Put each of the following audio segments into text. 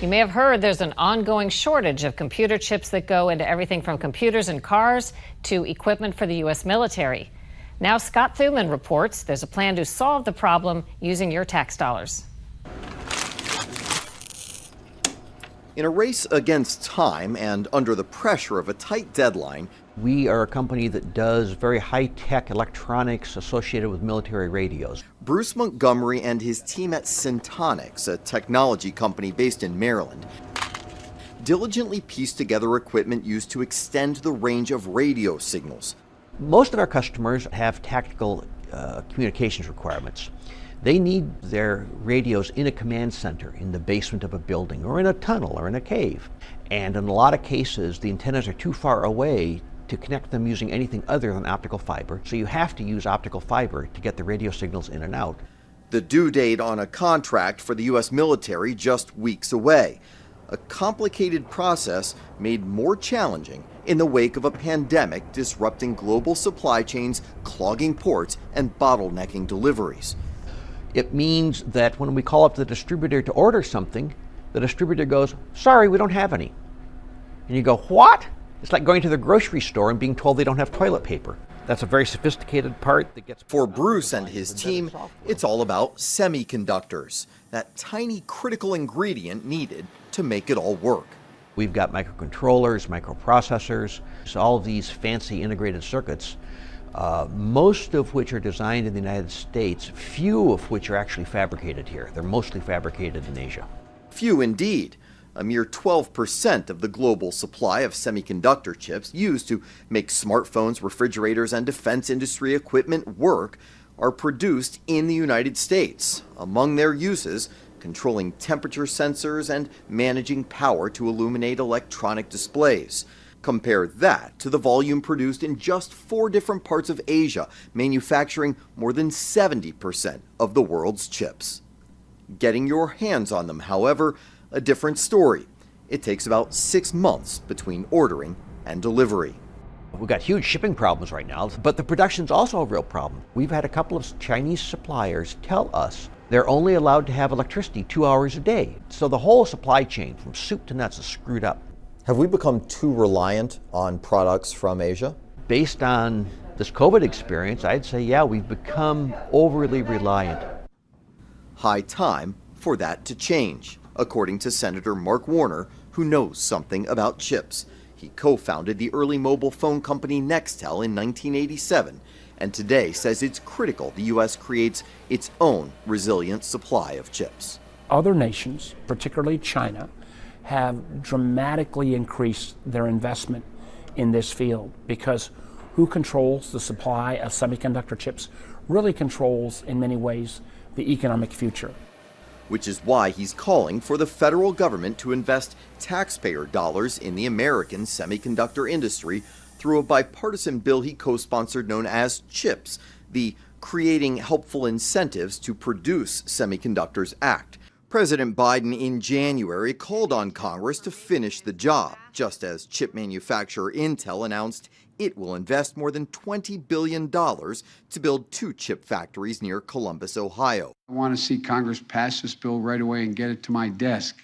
You may have heard there's an ongoing shortage of computer chips that go into everything from computers in cars to equipment for the U.S. military. Now Scott Thuman reports there's a plan to solve the problem using your tax dollars. In a race against time and under the pressure of a tight deadline, we are a company that does very high-tech electronics associated with military radios. Bruce Montgomery and his team at Syntonix, a technology company based in Maryland, diligently pieced together equipment used to extend the range of radio signals. Most of our customers have tactical communications requirements. They need their radios in a command center, in the basement of a building, or in a tunnel, or in a cave. And in a lot of cases, the antennas are too far away to connect them using anything other than optical fiber. So you have to use optical fiber to get the radio signals in and out. The due date on a contract for the U.S. military just weeks away. A complicated process made more challenging in the wake of a pandemic disrupting global supply chains, clogging ports, and bottlenecking deliveries. It means that when we call up the distributor to order something, the distributor goes, "Sorry, we don't have any." And you go, "What?" It's like going to the grocery store and being told they don't have toilet paper. That's a very sophisticated part that gets... For Bruce and his team, it's all about semiconductors, that tiny critical ingredient needed to make it all work. We've got microcontrollers, microprocessors, so all of these fancy integrated circuits, most of which are designed in the United States, few of which are actually fabricated here. They're mostly fabricated in Asia. Few indeed. A mere 12% of the global supply of semiconductor chips used to make smartphones, refrigerators, and defense industry equipment work are produced in the United States. Among their uses, controlling temperature sensors and managing power to illuminate electronic displays. Compare that to the volume produced in just 4 different parts of Asia, manufacturing more than 70% of the world's chips. Getting your hands on them, however, a different story. It takes about 6 months between ordering and delivery. We've got huge shipping problems right now, but the production's also a real problem. We've had a couple of Chinese suppliers tell us they're only allowed to have electricity 2 hours a day. So the whole supply chain, from soup to nuts, is screwed up. Have we become too reliant on products from Asia? Based on this COVID experience, I'd say, yeah, we've become overly reliant. High time for that to change, according to Senator Mark Warner, who knows something about chips. He co-founded the early mobile phone company Nextel in 1987, and today says it's critical the U.S. creates its own resilient supply of chips. Other nations, particularly China, have dramatically increased their investment in this field because who controls the supply of semiconductor chips really controls, in many ways, the economic future. Which is why he's calling for the federal government to invest taxpayer dollars in the American semiconductor industry through a bipartisan bill he co-sponsored known as CHIPS, the Creating Helpful Incentives to Produce Semiconductors Act. President Biden in January called on Congress to finish the job, just as chip manufacturer Intel announced it will invest more than $20 billion to build 2 chip factories near Columbus, Ohio. I want to see Congress pass this bill right away and get it to my desk.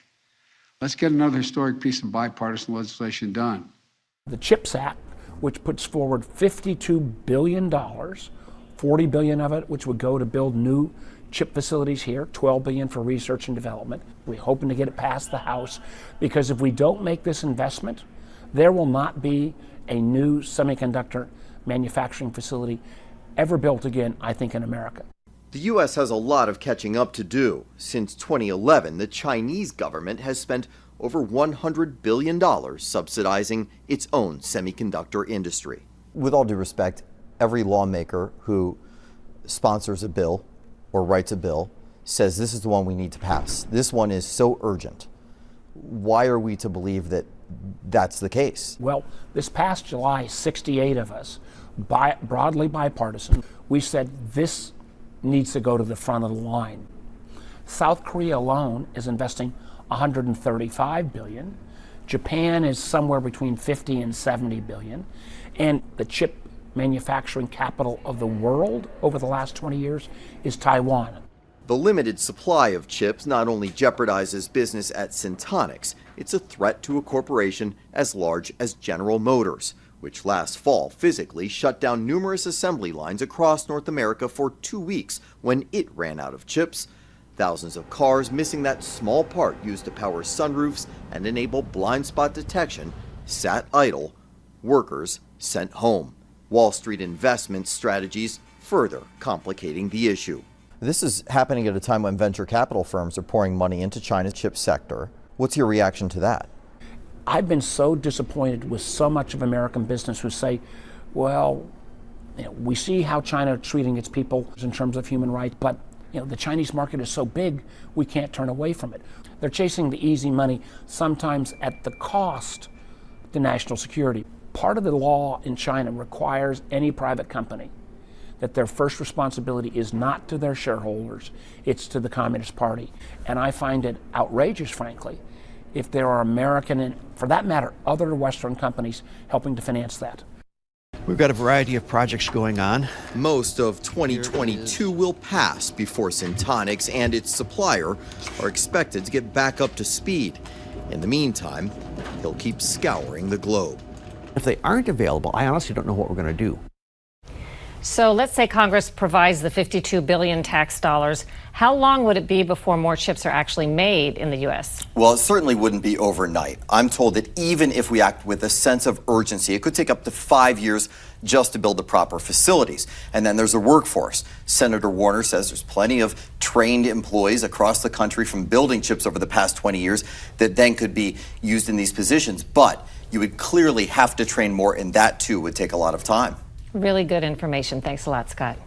Let's get another historic piece of bipartisan legislation done. The CHIPS Act, which puts forward $52 billion, $40 billion of it, which would go to build new chip facilities here, $12 billion for research and development. We're hoping to get it past the House, because if we don't make this investment, there will not be a new semiconductor manufacturing facility ever built again, I think, in America. The U.S. has a lot of catching up to do. Since 2011, the Chinese government has spent over $100 billion subsidizing its own semiconductor industry. With all due respect, every lawmaker who sponsors a bill or writes a bill says this is the one we need to pass. This one is so urgent. Why are we to believe that that's the case? Well, this past July, 68 of us, broadly bipartisan, we said this needs to go to the front of the line. South Korea alone is investing $135 billion. Japan is somewhere between $50 and $70 billion. And the chip manufacturing capital of the world over the last 20 years is Taiwan. The limited supply of chips not only jeopardizes business at Syntonix, it's a threat to a corporation as large as General Motors, which last fall physically shut down numerous assembly lines across North America for 2 weeks when it ran out of chips. Thousands of cars missing that small part used to power sunroofs and enable blind spot detection sat idle, workers sent home. Wall Street investment strategies further complicating the issue. This is happening at a time when venture capital firms are pouring money into China's chip sector. What's your reaction to that? I've been so disappointed with so much of American business who say, well, we see how China is treating its people in terms of human rights, but the Chinese market is so big, we can't turn away from it. They're chasing the easy money, sometimes at the cost to national security. Part of the law in China requires any private company that their first responsibility is not to their shareholders, it's to the Communist Party. And I find it outrageous, frankly, if there are American and, for that matter, other Western companies helping to finance that. We've got a variety of projects going on. Most of 2022 will pass before Syntonix and its supplier are expected to get back up to speed. In the meantime, he'll keep scouring the globe. If they aren't available, I honestly don't know what we're going to do. So let's say Congress provides the $52 billion tax dollars. How long would it be before more chips are actually made in the U.S.? Well, it certainly wouldn't be overnight. I'm told that even if we act with a sense of urgency, it could take up to 5 years just to build the proper facilities. And then there's a workforce. Senator Warner says there's plenty of trained employees across the country from building chips over the past 20 years that then could be used in these positions. But you would clearly have to train more, and that too would take a lot of time. Really good information. Thanks a lot, Scott.